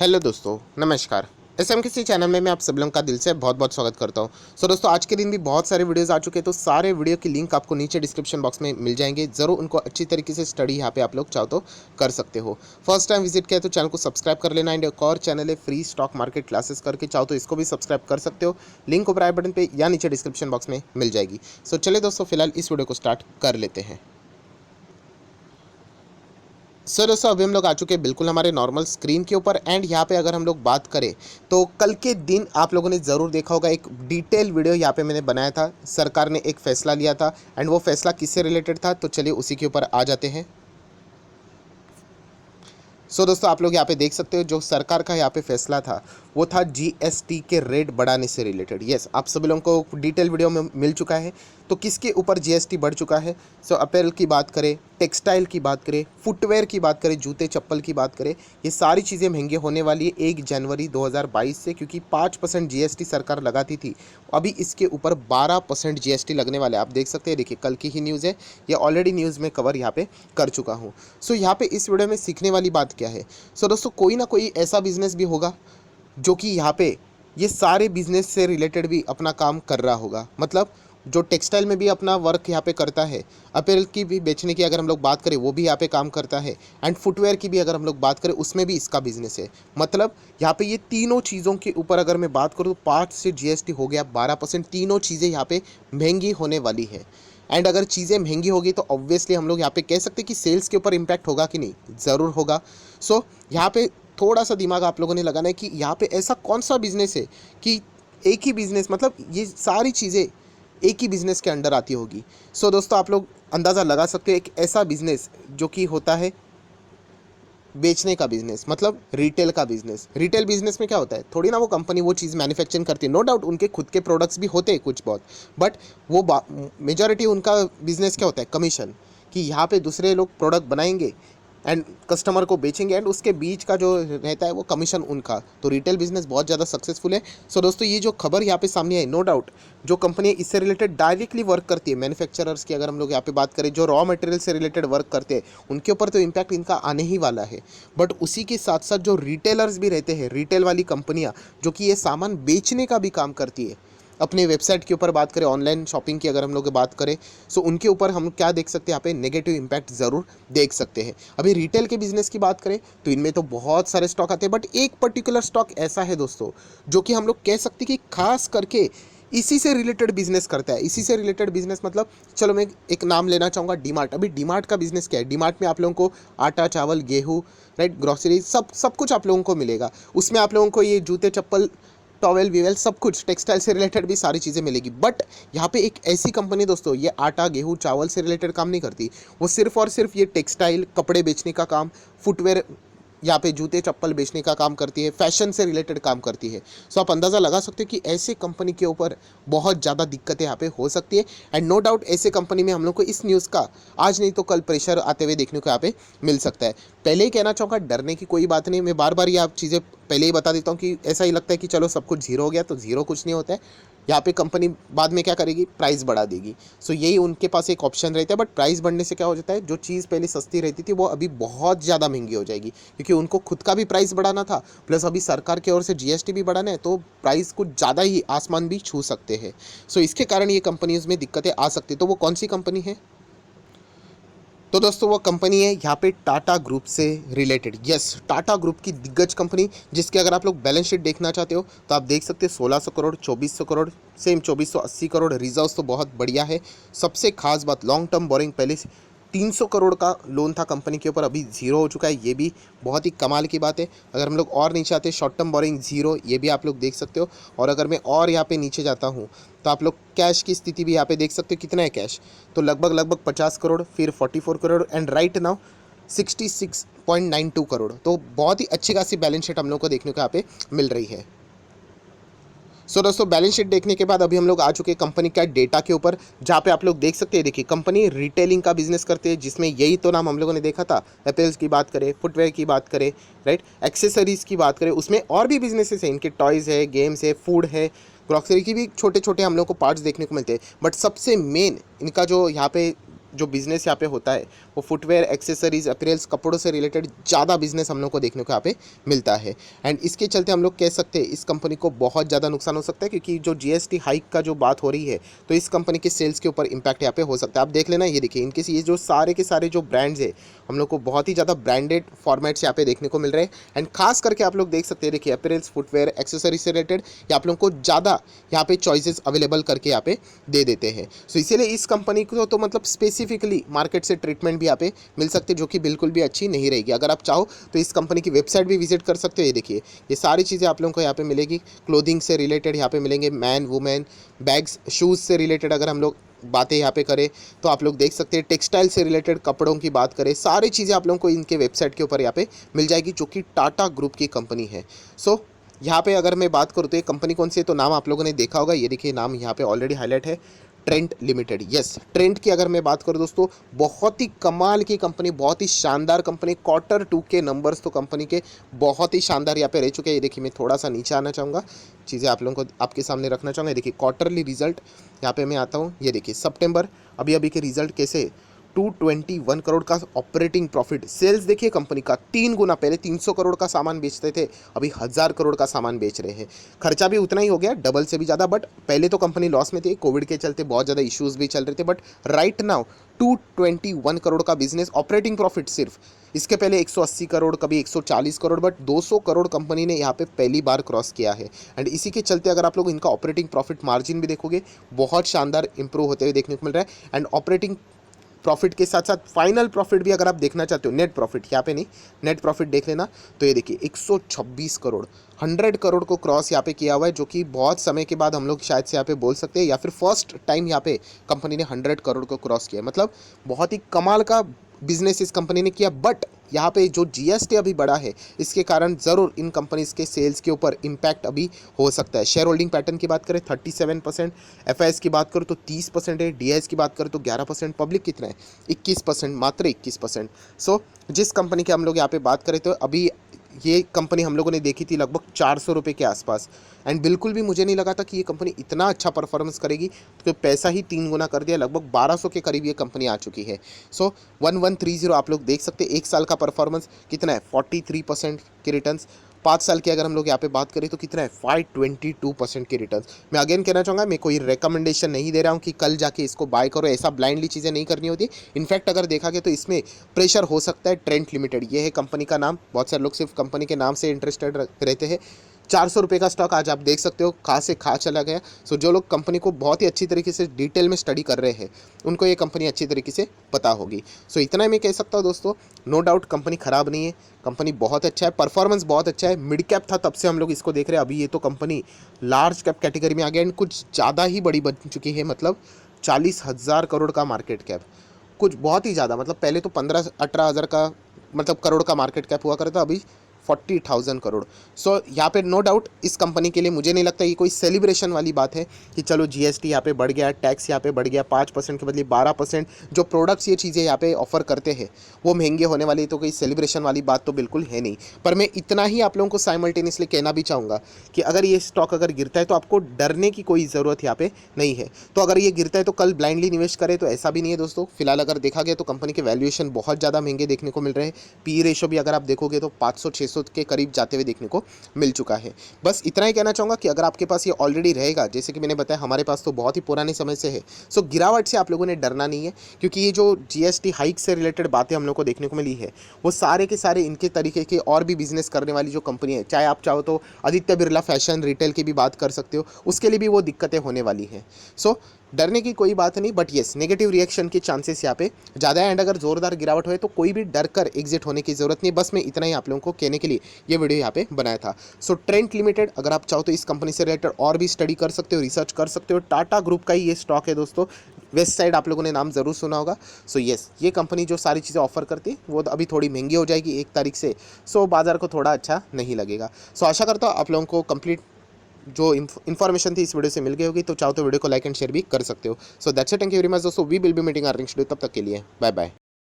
Hello दोस्तों, नमस्कार। SMKC channel में मैं आप सब लोगों का दिल से बहुत बहुत स्वागत करता हूं। दोस्तों, आज के दिन भी बहुत सारे वीडियोस आ चुके हैं, तो सारे वीडियो की लिंक आपको नीचे डिस्क्रिप्शन बॉक्स में मिल जाएंगे। ज़रूर उनको अच्छी तरीके से स्टडी यहाँ पे आप लोग चाहो तो कर सकते हो। फर्स्ट टाइम विजिट किया तो चैनल को सब्सक्राइब कर लेना। एंड एक और चैनल है फ्री स्टॉक मार्केट क्लासेस करके, चाहो तो इसको भी सब्सक्राइब कर सकते हो। लिंक ऊपर आई बटन पर या नीचे डिस्क्रिप्शन बॉक्स में मिल जाएगी। चलिए दोस्तों, फिलहाल इस वीडियो को स्टार्ट कर लेते हैं। दोस्तों, अभी हम लोग आ चुके हैं बिल्कुल हमारे नॉर्मल स्क्रीन के ऊपर। एंड यहाँ पे अगर हम लोग बात करें तो कल के दिन आप लोगों ने ज़रूर देखा होगा, एक डिटेल वीडियो यहाँ पे मैंने बनाया था। सरकार ने एक फैसला लिया था एंड वो फैसला किससे रिलेटेड था, तो चलिए उसी के ऊपर आ जाते हैं। दोस्तों, आप लोग यहाँ पे देख सकते हो, जो सरकार का यहाँ पे फैसला था वो था जीएसटी के रेट बढ़ाने से रिलेटेड। यस, आप सभी लोगों को डिटेल वीडियो में मिल चुका है। तो किसके ऊपर जीएसटी बढ़ चुका है? अपैरल की बात करें, टेक्सटाइल की बात करें, फुटवेयर की बात करें, जूते चप्पल की बात करें, ये सारी चीज़ें महंगी होने वाली है 1 जनवरी 2022 से, क्योंकि 5% जीएसटी सरकार लगाती थी। अभी इसके ऊपर 12% जीएसटी लगने वाले हैं। आप देख सकते हैं, देखिए कल की ही न्यूज़ है, ये ऑलरेडी न्यूज़ में कवर यहाँ पे कर चुका हूँ। यहाँ पे इस वीडियो में सीखने वाली बात क्या है? दोस्तों, कोई ना कोई ऐसा बिजनेस भी होगा जो कि यहाँ पे ये सारे बिजनेस से रिलेटेड भी अपना काम कर रहा होगा। मतलब जो टेक्सटाइल में भी अपना वर्क यहाँ पे करता है, अपैरल की भी बेचने की अगर हम लोग बात करें वो भी यहाँ पे काम करता है, एंड फुटवेयर की भी अगर हम लोग बात करें उसमें भी इसका बिजनेस है। मतलब यहाँ पे ये तीनों चीज़ों के ऊपर अगर मैं बात करूँ तो 5 से जीएसटी हो गया 12%। तीनों चीज़ें यहाँ पे महंगी होने वाली है। एंड अगर चीज़ें महंगी होगी तो ऑब्वियसली हम लोग यहाँ पे कह सकते हैं कि सेल्स के ऊपर इम्पैक्ट होगा कि नहीं, ज़रूर होगा। यहाँ पे थोड़ा सा दिमाग आप लोगों ने लगाना है कि यहाँ पे ऐसा कौन सा बिजनेस है कि एक ही बिजनेस, मतलब ये सारी चीज़ें एक ही बिजनेस के अंडर आती होगी। दोस्तों, आप लोग अंदाज़ा लगा सकते हो, एक ऐसा बिजनेस जो कि होता है बेचने का बिजनेस, मतलब रिटेल का बिजनेस। रिटेल बिजनेस में क्या होता है, थोड़ी ना वो कंपनी वो चीज़ मैन्युफैक्चरिंग करती है। नो डाउट उनके खुद के प्रोडक्ट्स भी होते हैं कुछ बहुत, बट वो मेजॉरिटी उनका बिजनेस क्या होता है, कमीशन। कि यहाँ पे दूसरे लोग प्रोडक्ट बनाएंगे एंड कस्टमर को बेचेंगे, एंड उसके बीच का जो रहता है वो कमीशन उनका। तो रिटेल बिजनेस बहुत ज़्यादा सक्सेसफुल है। दोस्तों, ये जो खबर यहाँ पे सामने आई, नो डाउट जो कंपनी इससे रिलेटेड डायरेक्टली वर्क करती है, मैन्युफैक्चरर्स की अगर हम लोग यहाँ पे बात करें, जो रॉ मटेरियल से रिलेटेड वर्क करते हैं, उनके ऊपर तो इम्पैक्ट इनका आने ही वाला है। बट उसी के साथ साथ जो रिटेलर्स भी रहते हैं, रिटेल वाली कंपनियाँ जो कि ये सामान बेचने का भी काम करती है, अपने वेबसाइट के ऊपर बात करें, ऑनलाइन शॉपिंग की अगर हम लोग बात करें, उनके ऊपर हम क्या देख सकते हैं, यहाँ पे नेगेटिव इम्पैक्ट ज़रूर देख सकते हैं। अभी रिटेल के बिजनेस की बात करें तो इनमें तो बहुत सारे स्टॉक आते हैं, बट एक पर्टिकुलर स्टॉक ऐसा है दोस्तों जो कि हम लोग कह सकते हैं कि खास करके इसी से रिलेटेड बिजनेस करता है। इसी से रिलेटेड बिजनेस मतलब, चलो मैं एक नाम लेना चाहूँगा, डीमार्ट। अभी डीमार्ट का बिजनेस क्या है? डीमार्ट में आप लोगों को आटा, चावल, गेहूँ, राइट, ग्रॉसरी, सब कुछ आप लोगों को मिलेगा। उसमें आप लोगों को ये जूते चप्पल, टॉवेल वीवेल, सब कुछ टेक्सटाइल से रिलेटेड भी सारी चीज़ें मिलेगी। बट यहाँ पे एक ऐसी कंपनी दोस्तों, ये आटा, गेहूँ, चावल से रिलेटेड काम नहीं करती। वो सिर्फ और सिर्फ ये टेक्सटाइल, कपड़े बेचने का काम, फुटवेयर, यहाँ पे जूते चप्पल बेचने का काम करती है, फैशन से रिलेटेड काम करती है। आप अंदाज़ा लगा सकते हो कि ऐसे कंपनी के ऊपर बहुत ज़्यादा दिक्कतें यहाँ पे हो सकती है। एंड नो डाउट ऐसे कंपनी में हम लोग को इस न्यूज़ का आज नहीं तो कल प्रेशर आते हुए देखने को यहाँ पे मिल सकता है। पहले ही कहना चाहूँगा, डरने की कोई बात नहीं। मैं बार बार ये आप चीज़ें पहले ही बता देता हूँ कि ऐसा ही लगता है कि चलो सब कुछ जीरो हो गया, तो जीरो कुछ नहीं होता है। यहाँ पे कंपनी बाद में क्या करेगी, प्राइस बढ़ा देगी। यही उनके पास एक ऑप्शन रहता है। बट प्राइस बढ़ने से क्या हो जाता है, जो चीज़ पहले सस्ती रहती थी वो अभी बहुत ज़्यादा महंगी हो जाएगी, क्योंकि उनको खुद का भी प्राइस बढ़ाना था, प्लस अभी सरकार की ओर से जीएसटी भी बढ़ाना है, तो प्राइस कुछ ज़्यादा ही आसमान भी छू सकते हैं। इसके कारण ये कंपनीज में दिक्कतें आ सकती है। तो वो कौन सी कंपनी है? तो दोस्तों, वो कंपनी है यहाँ पे टाटा ग्रुप से रिलेटेड। यस, टाटा ग्रुप की दिग्गज कंपनी, जिसके अगर आप लोग बैलेंस शीट देखना चाहते हो तो आप देख सकते हैं 1600 करोड़, 2400 करोड़, सेम 2480 करोड़ रिजर्व्स तो बहुत बढ़िया है। सबसे खास बात, लॉन्ग टर्म बोरिंग पहले 300 करोड़ का लोन था कंपनी के ऊपर, अभी जीरो हो चुका है। ये भी बहुत ही कमाल की बात है। अगर हम लोग और नीचे आते हैं, शॉर्ट टर्म बोरिंग जीरो, ये भी आप लोग देख सकते हो। और अगर मैं और यहाँ पे नीचे जाता हूँ तो आप लोग कैश की स्थिति भी यहाँ पे देख सकते हो, कितना है कैश, तो लगभग 50 करोड़, फिर 44 crore, and right now 66.92 crore. तो बहुत ही अच्छी खासी बैलेंस शीट हम लोग को देखने को यहाँ पे मिल रही है। दोस्तों, बैलेंस शीट देखने के बाद अभी हम लोग आ चुके हैं कंपनी का डेटा के ऊपर, जहाँ पे आप लोग देख सकते हैं। देखिए, कंपनी रिटेलिंग का बिजनेस करते हैं, जिसमें यही तो नाम हम लोगों ने देखा था। अपैरल्स की बात करें, फुटवेयर की बात करें, राइट, एक्सेसरीज़ की बात करें, उसमें और भी बिजनेसेस हैं इनके, टॉयज़ है, गेम्स है, फूड है, ग्रॉसरी की भी छोटे छोटे हम लोग को पार्ट्स देखने को मिलते हैं। बट सबसे मेन इनका जो यहाँ पे जो बिज़नेस यहाँ पे होता है वो फुटवेयर, एक्सेसरीज, अपीयरेंस, कपड़ों से रिलेटेड ज़्यादा बिजनेस हम लोग को देखने को यहाँ पे मिलता है। एंड इसके चलते हम लोग कह सकते हैं इस कंपनी को बहुत ज़्यादा नुकसान हो सकता है, क्योंकि जो जीएसटी हाइक का जो बात हो रही है तो इस कंपनी के सेल्स के ऊपर इम्पैक्ट यहाँ पे हो सकता है। आप देख लेना, ये देखिए इनके ये जो सारे के सारे जो ब्रांड्स है हम लोग को बहुत ही ज़्यादा ब्रांडेड फॉर्मेट्स यहाँ पे देखने को मिल रहे हैं। एंड खास करके आप लोग देख सकते हैं, देखिए अपीयरेंस, फुटवेयर, एक्सेसरीज से रिलेटेड ये आप लोग को ज़्यादा यहाँ पे चॉइसेस अवेलेबल करके यहाँ पे दे देते हैं। सो इसीलिए इस कंपनी को तो मतलब स्पेसिफिकली मार्केट से ट्रीटमेंट भी यहाँ पे मिल सकती है, जो कि बिल्कुल भी अच्छी नहीं रहेगी। अगर आप चाहो तो इस कंपनी की वेबसाइट भी विजिट कर सकते हो। ये देखिए ये सारी चीज़ें आप लोगों को यहाँ पे मिलेगी, क्लोथिंग से रिलेटेड यहाँ पे मिलेंगे, मैन वुमेन, बैग्स, शूज़ से रिलेटेड अगर हम लोग बातें यहाँ पे करें तो आप लोग देख सकते हैं, टेक्सटाइल से रिलेटेड कपड़ों की बात करें, सारी चीज़ें आप लोगों को इनके वेबसाइट के ऊपर यहाँ पे मिल जाएगी, जो कि टाटा ग्रुप की कंपनी है। सो यहाँ पे अगर मैं बात करूँ तो ये कंपनी कौन सी है, तो नाम आप लोगों ने देखा होगा, ये देखिए नाम यहाँ पे ऑलरेडी हाईलाइट है, ट्रेंट लिमिटेड। यस, ट्रेंट की अगर मैं बात करूं दोस्तों, बहुत ही कमाल की कंपनी, बहुत ही शानदार कंपनी। Q2 के नंबर्स तो कंपनी के बहुत ही शानदार यहाँ पे रह चुके हैं। ये देखिए मैं थोड़ा सा नीचे आना चाहूँगा, चीज़ें आप लोगों को आपके सामने रखना चाहूँगा। देखिए क्वार्टरली रिजल्ट यहाँ पे मैं आता हूँ, ये देखिए सितंबर अभी अभी के रिजल्ट कैसे, 221 करोड़ का ऑपरेटिंग प्रॉफिट। सेल्स देखिए कंपनी का 3 गुना, पहले 300 करोड़ का सामान बेचते थे, अभी 1000 करोड़ का सामान बेच रहे हैं। खर्चा भी उतना ही हो गया, डबल से भी ज़्यादा। बट पहले तो कंपनी लॉस में थी, कोविड के चलते बहुत ज़्यादा इश्यूज भी चल रहे थे। बट राइट नाउ 221 करोड़ का बिजनेस, ऑपरेटिंग प्रॉफिट सिर्फ। इसके पहले 180 करोड़, कभी 140 करोड़, बट 200 करोड़ कंपनी ने यहाँ पे पहली बार क्रॉस किया है। एंड इसी के चलते अगर आप लोग इनका ऑपरेटिंग प्रॉफिट मार्जिन भी देखोगे, बहुत शानदार इंप्रूव होते हुए देखने को मिल रहा है। एंड ऑपरेटिंग प्रॉफिट के साथ साथ फाइनल प्रॉफिट भी अगर आप देखना चाहते हो, नेट प्रॉफिट यहाँ पे नहीं, नेट प्रॉफिट देख लेना, तो ये देखिए 126 करोड़, 100 करोड़ को क्रॉस यहाँ पे किया हुआ है, जो कि बहुत समय के बाद हम लोग शायद से यहाँ पे बोल सकते हैं, या फिर फर्स्ट टाइम यहाँ पे कंपनी ने 100 करोड़ को क्रॉस किया। मतलब बहुत ही कमाल का बिजनेस इस कंपनी ने किया। बट यहाँ पे जो जीएसटी अभी बढ़ा है, इसके कारण ज़रूर इन कंपनीज़ के सेल्स के ऊपर इम्पैक्ट अभी हो सकता है। शेयर होल्डिंग पैटर्न की बात करें 37%, एफआईएस की बात करूँ तो 30% है, डीआईएस की बात करूँ तो 11%, पब्लिक कितना है 21%, मात्र 21%। सो जिस कंपनी की हम लोग यहाँ पे बात करें तो अभी ये कंपनी हम लोगों ने देखी थी लगभग 400 रुपये के आसपास। एंड बिल्कुल भी मुझे नहीं लगा था कि ये कंपनी इतना अच्छा परफॉर्मेंस करेगी, तो पैसा ही 3 गुना कर दिया, लगभग 1200 के करीब ये कंपनी आ चुकी है। सो 1130 आप लोग देख सकते हैं, एक साल का परफॉर्मेंस कितना है 43% के रिटर्न्स। 5 साल की अगर हम लोग यहाँ पे बात करें तो कितना है 522% के रिटर्न। मैं अगेन कहना चाहूँगा, मैं कोई रिकमेंडेशन नहीं दे रहा हूँ कि कल जाके इसको बाय करो, ऐसा ब्लाइंडली चीज़ें नहीं करनी होती। इनफैक्ट अगर देखा गया तो इसमें प्रेशर हो सकता है। ट्रेंट लिमिटेड ये है कंपनी का नाम, बहुत सारे लोग सिर्फ कंपनी के नाम से इंटरेस्टेड रहते हैं। 400 रुपये का स्टॉक आज आप देख सकते हो कहाँ से खा चला गया। सो जो लोग कंपनी को बहुत ही अच्छी तरीके से डिटेल में स्टडी कर रहे हैं, उनको ये कंपनी अच्छी तरीके से पता होगी। सो इतना ही मैं कह सकता हूँ दोस्तों, नो डाउट कंपनी ख़राब नहीं है, कंपनी बहुत अच्छा है, परफॉर्मेंस बहुत अच्छा है। मिड कैप था तब से हम लोग इसको देख रहे हैं, अभी ये तो कंपनी लार्ज कैप कैटेगरी में आ गया, एंड कुछ ज़्यादा ही बड़ी बन चुकी है। मतलब 40,000 करोड़ का मार्केट कैप, कुछ बहुत ही ज़्यादा। मतलब पहले तो 15-18 हज़ार का मतलब करोड़ का मार्केट कैप हुआ करता, अभी 40,000 करोड़। सो यहाँ पे नो डाउट इस कंपनी के लिए मुझे नहीं लगता ये कोई सेलिब्रेशन वाली बात है कि चलो जीएसटी यहाँ पे बढ़ गया, टैक्स यहाँ पे बढ़ गया 5% के बदले 12%। जो प्रोडक्ट्स ये चीज़ें यहाँ पे ऑफर करते हैं वो महंगे होने वाली, तो कोई सेलिब्रेशन वाली बात तो बिल्कुल है नहीं। पर मैं इतना ही आप लोगों को साइमल्टेनियसली कहना भी चाहूँगा कि अगर ये स्टॉक अगर गिरता है तो आपको डरने की कोई ज़रूरत यहाँ पे नहीं है। तो अगर ये गिरता है तो कल ब्लाइंडली निवेश करें, तो ऐसा भी नहीं है दोस्तों। फिलहाल अगर देखा गया तो कंपनी के वैल्यूएशन बहुत ज़्यादा महंगे देखने को मिल रहे हैं। पी रेशो भी अगर आप देखोगे तो 500-600 के करीब जाते हुए देखने को मिल चुका है। बस इतना ही कहना चाहूँगा कि अगर आपके पास ये ऑलरेडी रहेगा, जैसे कि मैंने बताया हमारे पास तो बहुत ही पुराने समय से है, सो गिरावट से आप लोगों ने डरना नहीं है, क्योंकि ये जो जीएसटी हाइक से रिलेटेड बातें हम लोग को देखने को मिली है, वो सारे के सारे इनके तरीके के और भी बिजनेस करने वाली जो कंपनी है, चाहे आप चाहो तो आदित्य बिरला फैशन रिटेल की भी बात कर सकते हो, उसके लिए भी वो दिक्कतें होने वाली हैं। सो डरने की कोई बात नहीं, बट येस नेगेटिव रिएक्शन के चांसेस यहाँ पे ज़्यादा है। एंड अगर जोरदार गिरावट हो तो कोई भी डर कर एग्जिट होने की ज़रूरत नहीं। बस मैं इतना ही आप लोगों को कहने के लिए ये वीडियो यहाँ पे बनाया था। सो ट्रेंट लिमिटेड अगर आप चाहो तो इस कंपनी से रिलेटेड और भी स्टडी कर सकते हो, रिसर्च कर सकते हो। टाटा ग्रुप का ही ये स्टॉक है दोस्तों, वेस्ट साइड आप लोगों ने नाम ज़रूर सुना होगा। सो येस ये कंपनी जो सारी चीज़ें ऑफर करती है वो अभी थोड़ी महंगी हो जाएगी 1 तारीख से, सो बाजार को थोड़ा अच्छा नहीं लगेगा। सो आशा करता हूँ आप लोगों को कंप्लीट जो इन्फॉर्मेशन थी इस वीडियो से मिल गई होगी। तो चाहो तो वीडियो को लाइक एंड शेयर भी कर सकते हो। So that's it, thank you very much दोस्तों, we will be meeting our next video, तब तक के लिए बाय बाय।